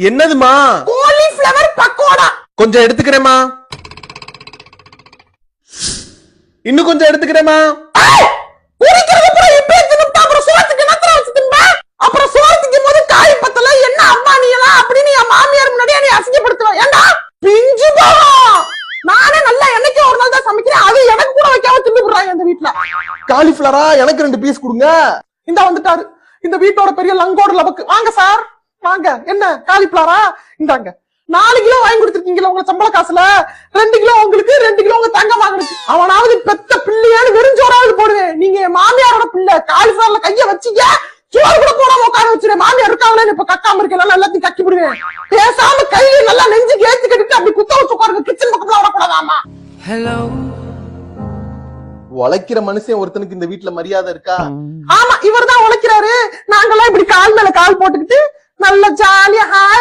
என்னதுமா? காலிஃபிளவர் பக்கோடா. கொஞ்சம் எடுத்துக்கிறேமா. இன்னும் கொஞ்சம் எடுத்துக்கிறேமா. உரிக்கிறது பூரா இப்ப எடுத்துட்டா அப்புறம் சோத்துக்கு என்னத்துல வச்சிட்டீங்க? அப்புறம் சோத்துக்கு போது காய் பத்தல என்ன அம்மா நீ எல்லாம் அப்படின்னு என் மாமியார் முன்னாடியே நீ அசிங்கப்படுத்துவ. ஏண்டா பிஞ்சு போவோம். நானே நல்லா என்னைக்கு ஒரு நாள் தான் சமைக்கிறேன். அது எனக்கு கூட வைக்காம தின்னு போடுறாங்க இந்த வீட்டுல. காலிஃபிளவரா? எனக்கு 2 பீஸ் கொடுங்க. இந்த வந்துட்டாரு இந்த வீட்டோட பெரிய லங்கோடு லபக்கு. வாங்க சார் வாங்க. என்ன காலிஃபிளவரா? இந்தாங்க 4 கிலோ வாங்கி கொடுத்துருக்கீங்களா உங்க சம்பள காசுல? 2 கிலோ உங்களுக்கு, 2 கிலோ உங்க தங்க மகனுக்கு. அவனாவது பெத்த பிள்ளையான்னு வெறுஞ்சோறாவது போடுவேன். நீங்க மாமியாரோட பிள்ளை. காலிஃபிளவர்ல கைய வச்சீங்க சோறு கூட போடாம உட்கார வச்சிருவேன். மாமியார் இருக்காங்களே இப்ப கக்காம இருக்கேன் எல்லாத்தையும் கக்கி விடுவேன். பேசாம கையில நல்லா நெஞ்சுக்கு ஏத்து கட்டிட்டு அப்படி குத்த வச்சு உட்காருங்க. கிச்சன் பக்கத்துல வரக்கூடாதாமா? ஹலோ. உழைக்கிற மனுஷன் ஒருத்தனுக்கு இந்த வீட்டுல மரியாதை இருக்கா? ஆமா இவர் தான் உழைக்கிறாரு. நாங்கெல்லாம் இப்படி கால் மேல கால் போட்டுக்கிட்டு நல்ல ஜாலியா